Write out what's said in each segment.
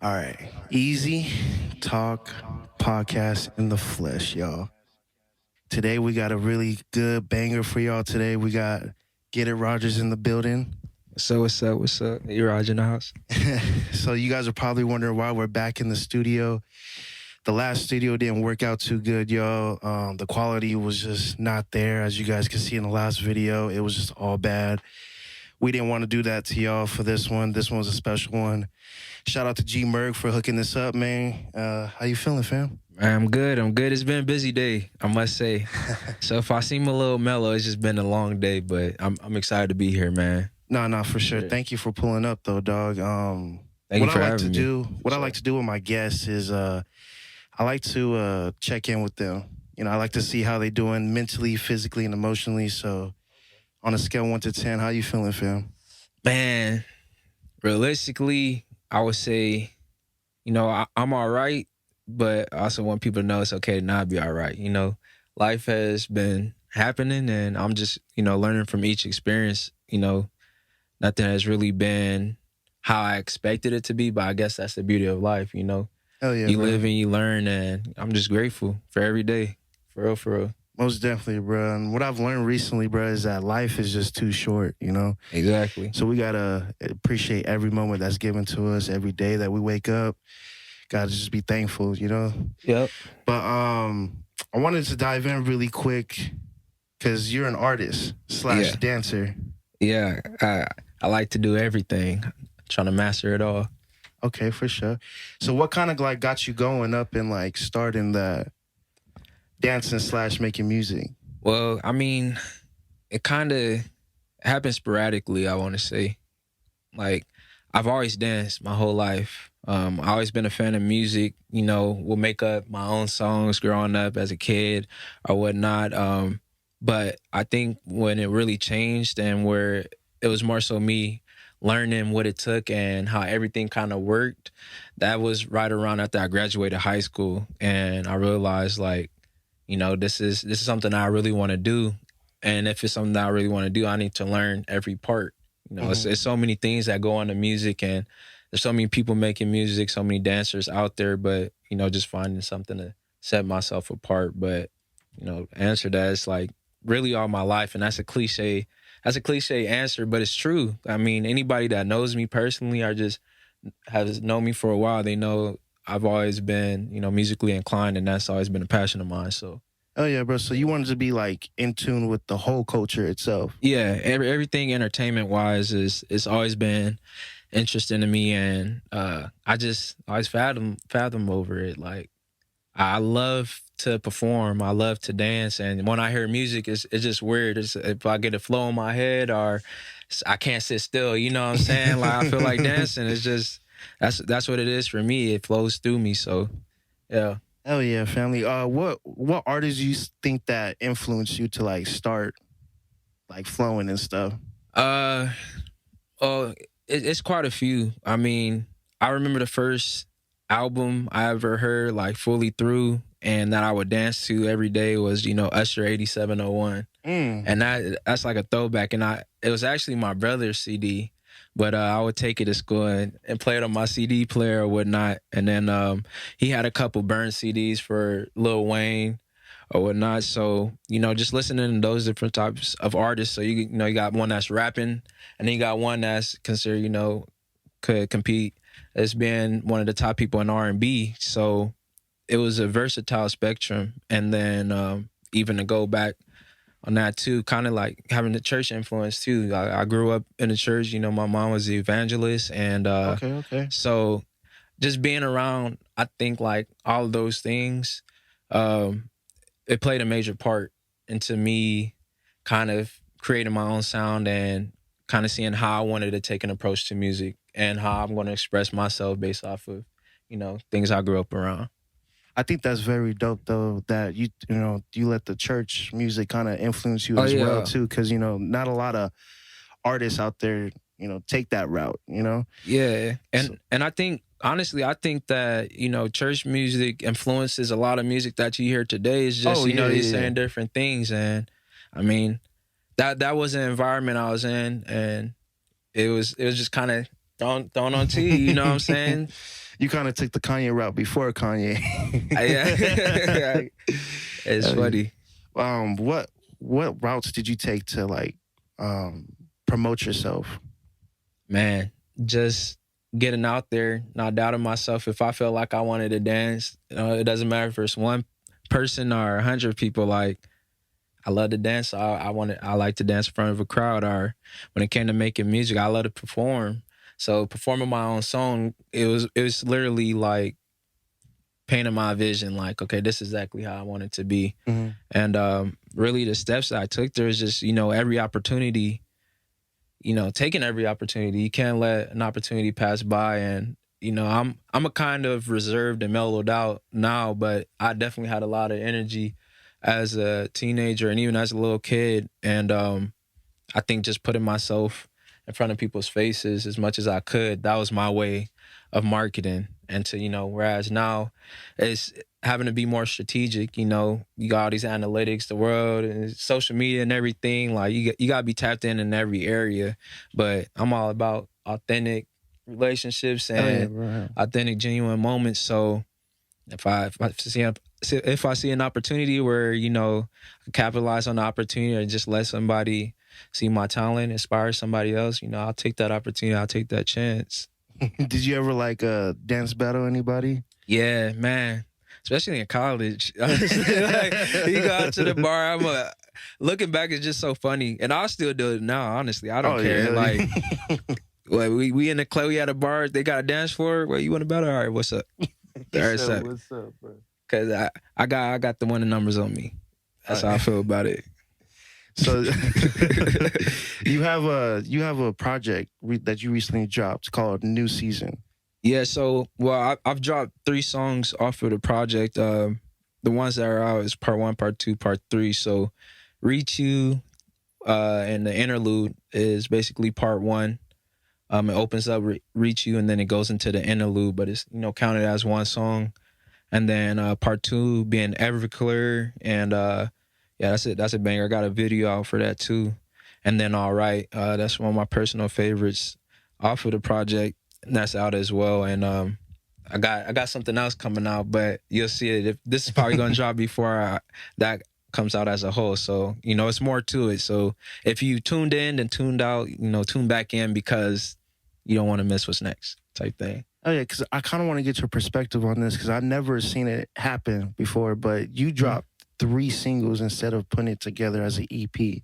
All right. Easy Talk podcast in the flesh, y'all. Today we got a really good banger for y'all today. We got Getitrogers in the building. So what's up? What's up? You're Raj in the house. So you guys are probably wondering why we're back in the studio. The last studio didn't work out too good, y'all. The quality was just not there, as you guys can see in the last video. It was just all bad. We didn't want to do that to y'all for this one. This one was a special one. Shout out to G Merg for hooking this up, man. How you feeling, fam? I'm good. I'm good. It's been a busy day, I must say. So if I seem a little mellow, it's just been a long day, but I'm excited to be here, man. No, for sure. Yeah. Thank you for pulling up, though, dog. Thank you for having me. What I like to do with my guests is, I like to check in with them. You know, I like to see how they doing mentally, physically, and emotionally. So, on a scale of 1 to 10, how you feeling, fam? Man, realistically, I would say, I'm all right, but I also want people to know it's okay to not be all right. Life has been happening and I'm just, learning from each experience. Nothing has really been how I expected it to be, but I guess that's the beauty of life. Hell yeah, You bro. live and you learn, and I'm just grateful for every day. For real, for real. Most definitely, bro. And what I've learned recently, bro, is that life is just too short, you know? Exactly. So we gotta appreciate every moment that's given to us, every day that we wake up. Gotta just be thankful, you know? Yep. But I wanted to dive in really quick because you're an artist slash Yeah. dancer. Yeah, I like to do everything. Trying to master it all. Okay, for sure. So what kind of like got you going up and like starting that dancing slash making music? Well, I mean, it kind of happens sporadically, I want to say. Like, I've always danced my whole life. I always been a fan of music. Will make up my own songs growing up as a kid or whatnot. But I think when it really changed and where it was more so me learning what it took and how everything kind of worked, that was right around after I graduated high school, and I realized like, this is something I really want to do, and if it's something that I really want to do, I need to learn every part. It's so many things that go into music, and there's so many people making music, so many dancers out there, but just finding something to set myself apart. But answer that is like really all my life, and that's a cliche. That's a cliche answer, but it's true. I mean, anybody that knows me personally or just has known me for a while, they know I've always been, musically inclined, and that's always been a passion of mine. So Oh yeah, bro. So you wanted to be like in tune with the whole culture itself. yeah, everything entertainment wise is it's always been interesting to me, and I just always fathom over it. Like I love to perform, I love to dance, and when I hear music, it's just weird. It's, if I get a flow in my head or I can't sit still, you know what I'm saying? Like I feel like dancing. It's just that's what it is for me. It flows through me. So yeah. Hell yeah, family. What artists you think that influenced you to like start like flowing and stuff? Uh oh, it's quite a few. I mean, I remember the first album I ever heard like fully through and that I would dance to every day was, Usher 8701. And that's like a throwback. And it was actually my brother's CD, but I would take it to school and play it on my CD player or whatnot. And then he had a couple burn CDs for Lil Wayne or whatnot. So, just listening to those different types of artists. So you got one that's rapping, and then you got one that's considered, could compete as being one of the top people in R&B. So it was a versatile spectrum. And then even to go back on that too, kind of like having the church influence too. I grew up in the church. My mom was the evangelist, and Okay. so just being around, I think like all of those things, it played a major part into me kind of creating my own sound and kind of seeing how I wanted to take an approach to music and how I'm going to express myself based off of, things I grew up around. I think that's very dope though that you let the church music kind of influence you Oh as well yeah, too, because not a lot of artists out there take that route. yeah, and So, and I think honestly, I think that church music influences a lot of music that you hear today. Is just oh yeah, these yeah, yeah. saying different things, and I mean that was the environment I was in, and it was just kind of thrown on T. You know what I'm saying? You kind of took the Kanye route before Kanye. Yeah, it's funny. What routes did you take to like promote yourself? Man, just getting out there, not doubting myself. If I feel like I wanted to dance, it doesn't matter if it's one person or 100 people. Like, I love to dance. I like to dance in front of a crowd. Or when it came to making music, I love to perform. So performing my own song, it was literally like painting my vision. Like, okay, this is exactly how I want it to be. Mm-hmm. And really, the steps that I took there is just every opportunity. Taking every opportunity. You can't let an opportunity pass by. And I'm a kind of reserved and mellowed out now, but I definitely had a lot of energy as a teenager and even as a little kid. And I think just putting myself in front of people's faces as much as I could, that was my way of marketing. And whereas now it's having to be more strategic. You got all these analytics, the world and social media and everything. Like you got to be tapped in every area. But I'm all about authentic relationships and authentic, genuine moments. So if I see an opportunity where I capitalize on the opportunity or just let somebody see my talent, inspire somebody else, I'll take that opportunity. I'll take that chance. Did you ever like dance battle anybody? Yeah, man. Especially in college. Like, you go out to the bar. Looking back, it's just so funny, and I'll still do it now. Honestly, I don't care. Yeah. Like, well, we in the club, we at a bar. They got a dance floor. Well, you want to battle? All right, what's up? All right, what's up, bro? Cause I got the one of numbers on me. That's how I feel about it. So you have a project that you recently dropped called New Season. Yeah. So I've dropped 3 songs off of the project. The ones that are out is part 1, part 2, part 3. So Reach You and the interlude is basically part 1. It opens up Reach You and then it goes into the interlude, but it's counted as one song. And then part 2 being Everclear and yeah, that's a banger. I got a video out for that too. And then All Right, that's one of my personal favorites off of the project, and that's out as well. And I got something else coming out, but you'll see it. If this is probably gonna drop before that comes out as a whole. So it's more to it. So if you tuned in and tuned out, tune back in because you don't want to miss what's next, type thing. Oh yeah, because I kind of want to get your perspective on this because I've never seen it happen before. But you dropped 3 singles instead of putting it together as an EP.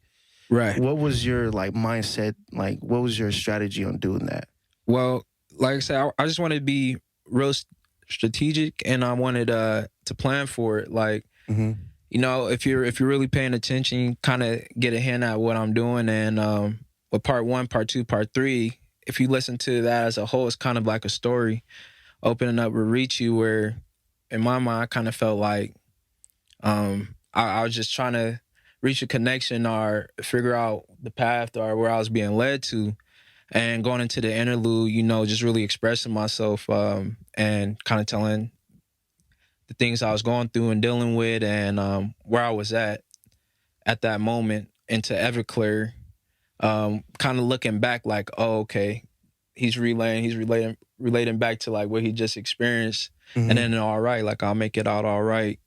Right. What was your mindset? Like, what was your strategy on doing that? Well, like I said, I just wanted to be real strategic, and I wanted to plan for it. Like, if you're really paying attention, you kind of get a hint at what I'm doing. And with part 1, part 2, part 3, if you listen to that as a whole, it's kind of like a story. Opening up with Reach You, where in my mind, I kind of felt like I was just trying to reach a connection or figure out the path or where I was being led to. And going into the interlude, just really expressing myself and kind of telling the things I was going through and dealing with and where I was at that moment into Everclear. Kind of looking back like, oh, okay, he's relating back to like what he just experienced. And then All Right, like I'll make it out all right,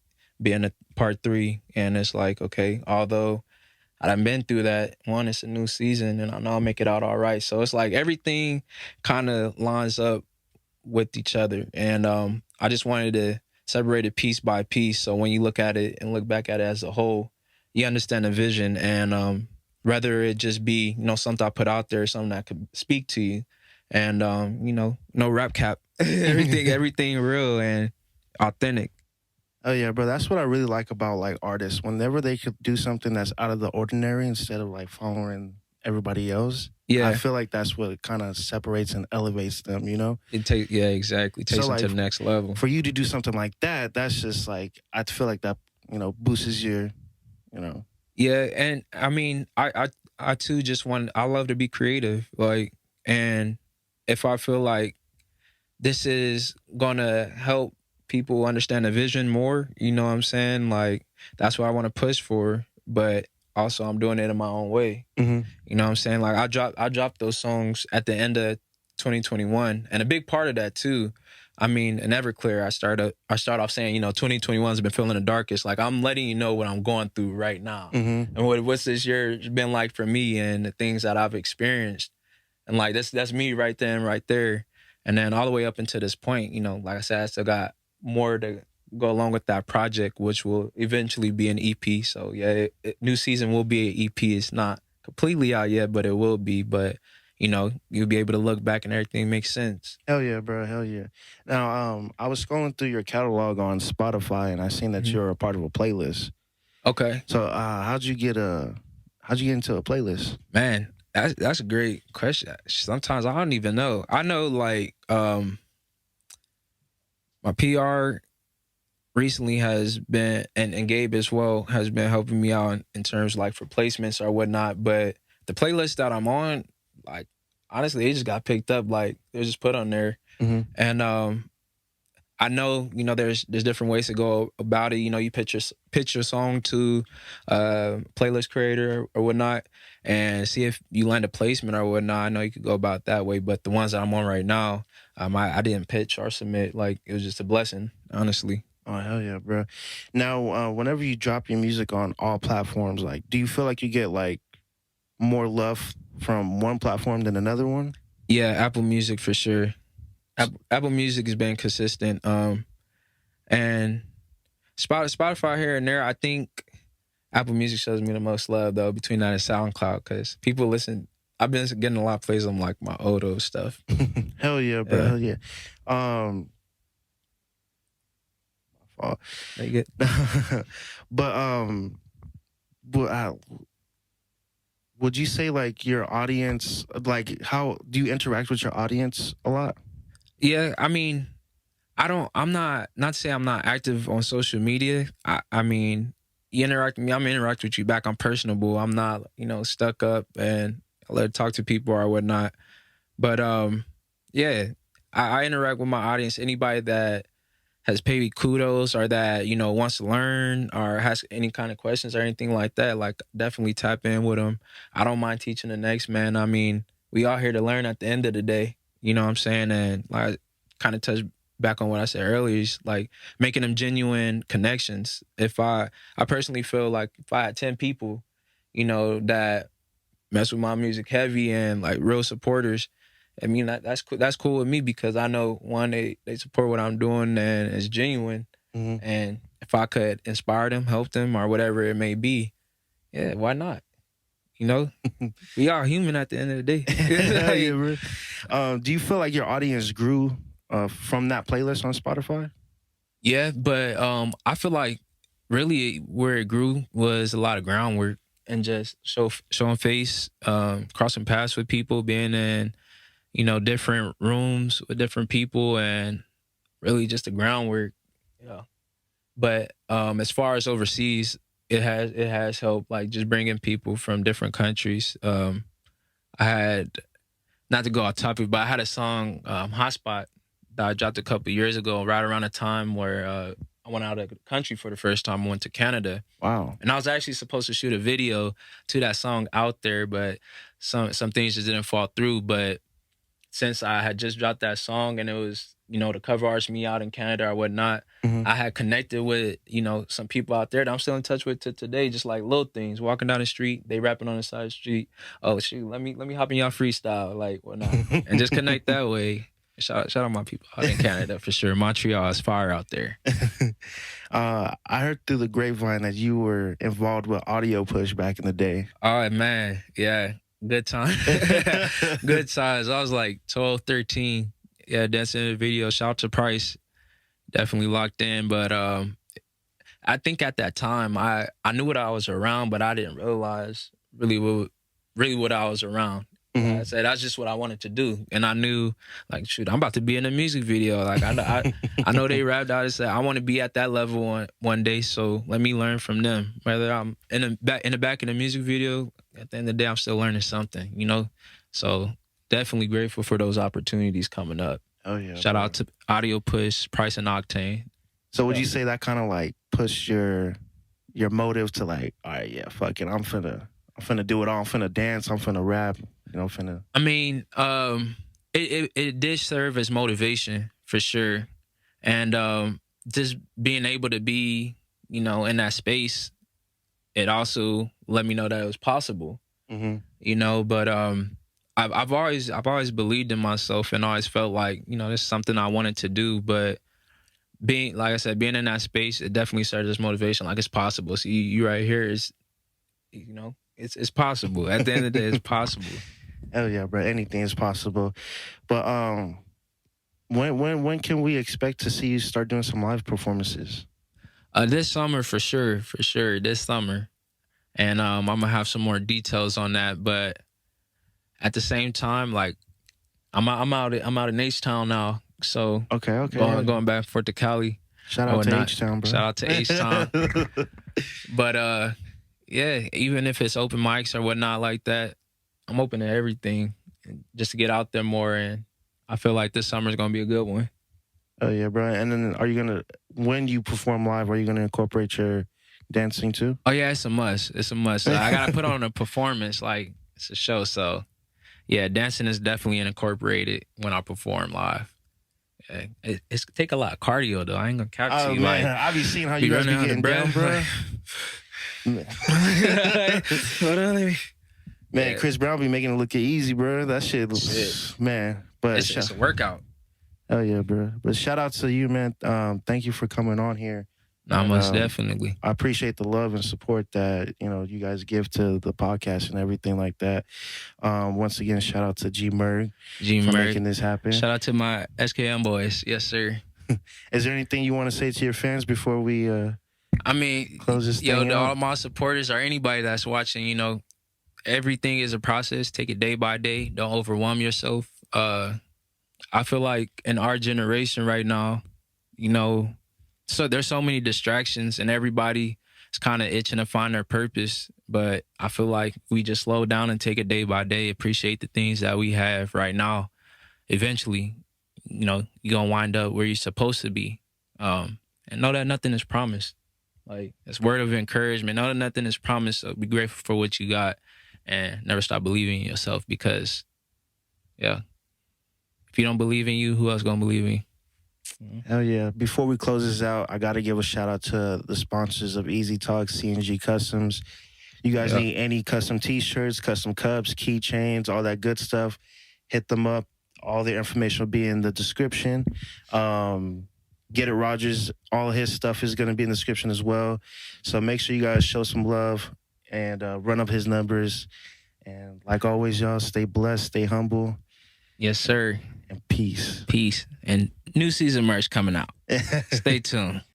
being a part 3. And it's like, okay, although I've been through that, one, it's a new season and I know I'll make it out all right. So it's like everything kind of lines up with each other. And I just wanted to separate it piece by piece. So when you look at it and look back at it as a whole, you understand the vision. And rather it just be, something I put out there, something that could speak to you. And, no rap cap, everything real and authentic. Oh yeah, bro. That's what I really like about like artists. Whenever they could do something that's out of the ordinary instead of like following everybody else. Yeah, I feel like that's what kind of separates and elevates them. Exactly. Takes them to the next level. For you to do something like that, that's just like I feel like that boosts your. Yeah, and I mean, I too just I love to be creative, like, and if I feel like this is gonna help people understand the vision more, you know what I'm saying? Like, that's what I want to push for, but also I'm doing it in my own way. You know what I'm saying? Like, I dropped those songs at the end of 2021, and a big part of that too. I mean, in Everclear, I start off saying, 2021 has been feeling the darkest. Like, I'm letting you know what I'm going through right now, Mm-hmm. and what's this year been like for me, and the things that I've experienced, and like that's me right then, right there, and then all the way up until this point, like I said, I still got more to go along with that project, which will eventually be an EP. So yeah, new season will be an EP. It's not completely out yet, but it will be. But you'll be able to look back and everything makes sense. Hell yeah, bro. Hell yeah. Now, I was scrolling through your catalog on Spotify, and I seen that Mhm. you're a part of a playlist. Okay, So, how'd you get into a playlist? man, that's a great question. Sometimes I don't even know. I know like my PR recently has been, and Gabe as well has been helping me out in terms like for placements or whatnot. But the playlist that I'm on, like honestly, it just got picked up. Like it was just put on there, Mm-hmm. and I know there's different ways to go about it. You pitch your song to playlist creator or whatnot, and see if you land a placement or whatnot. I know you could go about it that way, but the ones that I'm on right now, I didn't pitch or submit. Like it was just a blessing, honestly. Oh hell yeah, bro. Now, whenever you drop your music on all platforms, like, do you feel like you get like more love from one platform than another one? Yeah, Apple Music for sure. Apple Music has been consistent. And Spotify here and there. I think Apple Music shows me the most love though, between that and SoundCloud, because people listen. I've been getting a lot of plays on like my old stuff. Hell yeah, bro. Yeah, Hell yeah. Um, uh, they get. but but would you say like your audience, like how do you interact with your audience a lot? Yeah, I mean, I don't. I'm not to say I'm not active on social media. I mean, you interact with me. I'm interact with you back. I'm personable. I'm not stuck up and I let talk to people or whatnot. But yeah, I interact with my audience. Anybody that has paid me kudos or that wants to learn or has any kind of questions or anything like that, like definitely tap in with them. I don't mind teaching the next man. I mean, we all here to learn at the end of the day. You know what I'm saying? And like kind of touch back on what I said earlier, is like making them genuine connections. If I personally feel like if I had 10 people, that mess with my music heavy and like real supporters, I mean that's cool. That's cool with me because I know one, they support what I'm doing and it's genuine. Mm-hmm. And if I could inspire them, help them, or whatever it may be, yeah, why not? We are human at the end of the day. Hell yeah, Like, bro. Do you feel like your audience grew from that playlist on Spotify? yeah, but I feel like really where it grew was a lot of groundwork and just showing face, crossing paths with people, being in different rooms with different people, and really just the groundwork. Yeah. But as far as overseas, it has helped, like just bringing people from different countries. I had, not to go off topic, but I had a song, Hotspot, that I dropped a couple years ago, right around the time where I went out of the country for the first time. I went to Canada. Wow. And I was actually supposed to shoot a video to that song out there, but some things just didn't fall through. But since I had just dropped that song and it was, the cover art's me out in Canada or whatnot, Mm-hmm. I had connected with, some people out there that I'm still in touch with to today, just like little things. Walking down the street, they rapping on the side of the street. Oh shoot, let me hop in y'all freestyle, like whatnot. And just connect that way. Shout out my people out in Canada for sure. Montreal is fire out there. I heard through the grapevine that you were involved with Audio Push back in the day. Oh man, yeah. Good time. Good times. I was like 12, 13. Yeah, dancing in the video. Shout out to Price. Definitely locked in. But I think at that time I knew what I was around, but I didn't realize really what I was around. Mhm. I said that's just what I wanted to do. And I knew, like, shoot, I'm about to be in a music video. Like I know they rapped out and said I want to be at that level one day, so let me learn from them. Whether I'm in the back in the music video, at the end of the day, I'm still learning something. So definitely grateful for those opportunities coming up. Oh yeah. Shout bro. out to Audio Push, Price and Octane. So would you say that kind of like pushed your motive to like, all right, yeah, fuck it, I'm finna do it all. I'm finna dance. I'm finna rap. I'm finna. I mean, it did serve as motivation for sure, and just being able to be, in that space, it also let me know that it was possible. But I've always believed in myself and always felt like, this is something I wanted to do. But being, like I said, being in that space, it definitely serves as motivation. Like, it's possible. See, you right here is, it's possible. At the end of the day, it's possible. Hell yeah, bro. Anything is possible. But when can we expect to see you start doing some live performances? This summer for sure, this summer, and I'm gonna have some more details on that. But at the same time, like, I'm out in H-Town now, so okay, going back and forth to Cali. Shout out to H-Town, bro. Shout out to H-Town. But yeah, even if it's open mics or whatnot like that, I'm open to everything, just to get out there more. And I feel like this summer is gonna be a good one. Oh yeah, bro. And then when you perform live, are you gonna incorporate your dancing too? Oh yeah, it's a must. It's a must. So I gotta put on a performance, like it's a show. So yeah, dancing is definitely incorporated when I perform live. Yeah, it's take a lot of cardio though. I ain't gonna cap to you. Man, like, I be seeing how you guys be getting down, bro. Man, Chris Brown be making it look easy, bro. That shit, man. But it's a workout. Oh yeah, bro. But shout out to you, man. Thank you for coming on here. Most definitely. I appreciate the love and support that you guys give to the podcast and everything like that. Once again, shout out to G Merg for making this happen. Shout out to my SKM boys. Yes, sir. Is there anything you want to say to your fans before we close this thing to out? all my supporters or anybody that's watching, everything is a process. Take it day by day. Don't overwhelm yourself. I feel like in our generation right now, so there's so many distractions and everybody is kind of itching to find their purpose. But I feel like we just slow down and take it day by day, appreciate the things that we have right now. Eventually, you're going to wind up where you're supposed to be. And know that nothing is promised. Like, it's word of encouragement. Know that nothing is promised. So be grateful for what you got and never stop believing in yourself because, yeah, if you don't believe in you, who else going to believe in you? Hell yeah. Before we close this out, I got to give a shout out to the sponsors of Ezzytalk, CNG Customs. You guys need any custom t-shirts, custom cups, keychains, all that good stuff, hit them up. All their information will be in the description. Getitrogers, all his stuff is going to be in the description as well. So make sure you guys show some love and run up his numbers. And like always, y'all, stay blessed, stay humble. Yes, sir. And peace. Peace. And new season merch coming out. Stay tuned.